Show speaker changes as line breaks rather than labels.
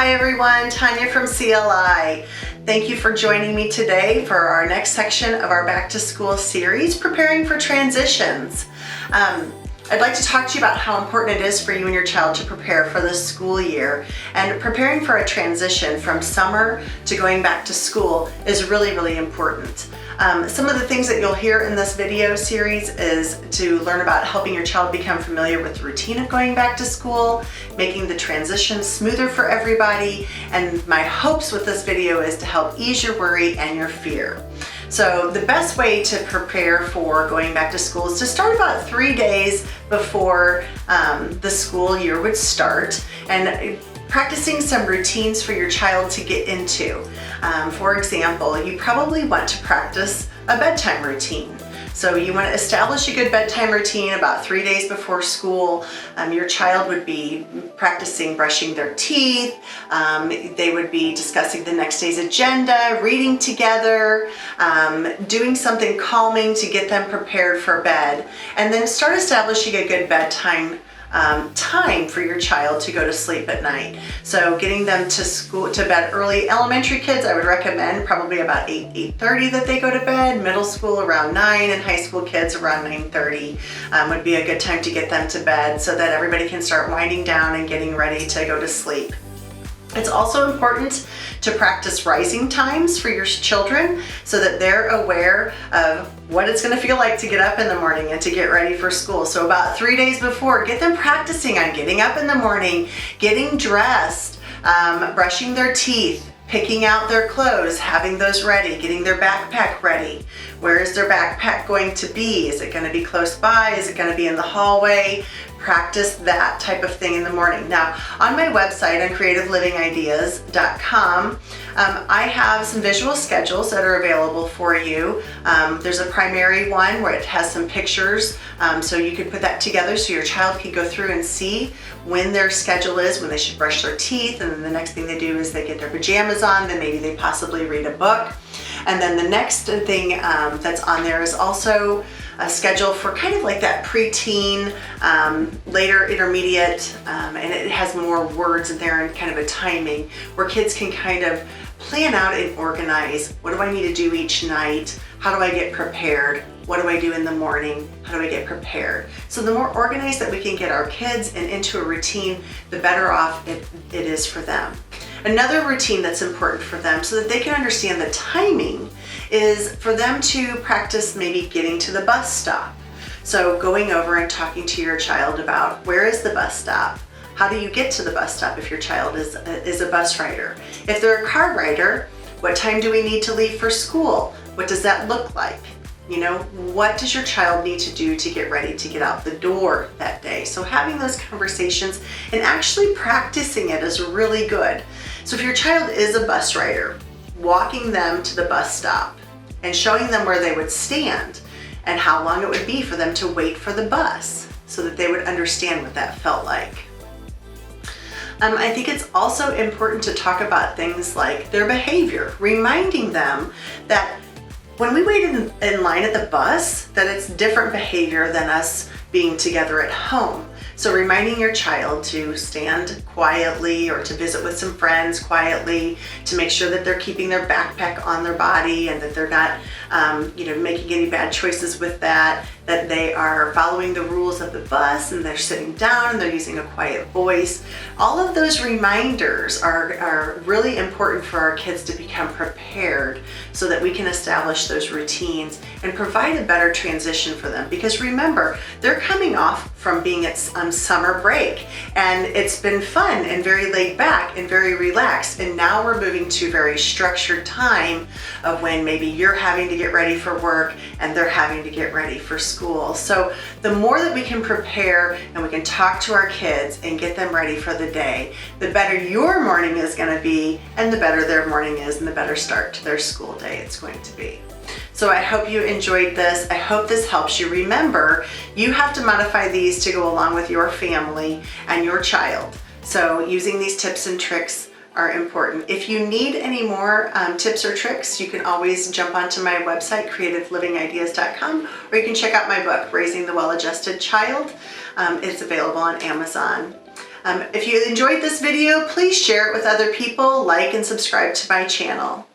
Hi everyone, Tanya from CLI. Thank you for joining me today for our next section of our Back to School series, Preparing for Transitions. I'd like to talk to you about how important it is for you and your child to prepare for the school year. And preparing for a transition from summer to going back to school is really, really important. Some of the things that you'll hear in this video series is to learn about helping your child become familiar with the routine of going back to school, making the transition smoother for everybody, and my hopes with this video is to help ease your worry and your fear. So the best way to prepare for going back to school is to start about 3 days before the school year would start, and practicing some routines for your child to get into. For example, you probably want to practice a bedtime routine. So you want to establish a good bedtime routine about 3 days before school. Your child would be practicing brushing their teeth. They would be discussing the next day's agenda, reading together, doing something calming to get them prepared for bed, and then start establishing a good bedtime time for your child to go to sleep at night. So getting them to bed early. Elementary kids, I would recommend probably about 8:30 that they go to bed. Middle school around 9, and high school kids around 9:30 would be a good time to get them to bed so that everybody can start winding down and getting ready to go to sleep. It's also important to practice rising times for your children so that they're aware of what it's going to feel like to get up in the morning and to get ready for school. So about 3 days before, get them practicing on getting up in the morning, getting dressed, brushing their teeth, picking out their clothes, having those ready, getting their backpack ready. Where is their backpack going to be? Is it going to be close by? Is it going to be in the hallway? Practice that type of thing in the morning. Now, on my website on creativelivingideas.com, I have some visual schedules that are available for you. There's a primary one where it has some pictures, so you can put that together so your child can go through and see when their schedule is, when they should brush their teeth, and then the next thing they do is they get their pajamas on, then maybe they possibly read a book. And then the next thing that's on there is also a schedule for kind of like that preteen, later intermediate, and it has more words in there and kind of a timing where kids can kind of plan out and organize. What do I need to do each night? How do I get prepared? What do I do in the morning? How do I get prepared? So the more organized that we can get our kids and into a routine, the better off it is for them. Another routine that's important for them so that they can understand the timing is for them to practice maybe getting to the bus stop. So going over and talking to your child about where is the bus stop? How do you get to the bus stop if your child is a bus rider? If they're a car rider, what time do we need to leave for school? What does that look like? You know, what does your child need to do to get ready to get out the door that day? So having those conversations and actually practicing it is really good. So if your child is a bus rider, walking them to the bus stop and showing them where they would stand and how long it would be for them to wait for the bus so that they would understand what that felt like. I think it's also important to talk about things like their behavior, reminding them that when we wait in line at the bus, that it's different behavior than us being together at home. So reminding your child to stand quietly or to visit with some friends quietly, to make sure that they're keeping their backpack on their body and that they're not making any bad choices with that they are following the rules of the bus and they're sitting down and they're using a quiet voice. All of those reminders are really important for our kids to become prepared so that we can establish those routines and provide a better transition for them. Because remember, they're coming off from being at summer break and it's been fun and very laid back and very relaxed, and now we're moving to very structured time of when maybe you're having to get ready for work and they're having to get ready for school. So the more that we can prepare and we can talk to our kids and get them ready for the day, the better your morning is going to be, and the better their morning is, and the better start to their school day it's going to be. So I hope you enjoyed this. I hope this helps you. Remember, you have to modify these to go along with your family and your child. So using these tips and tricks are important. If you need any more tips or tricks, you can always jump onto my website, creativelivingideas.com, or you can check out my book, Raising the Well-Adjusted Child. It's available on Amazon. If you enjoyed this video, please share it with other people, like and subscribe to my channel.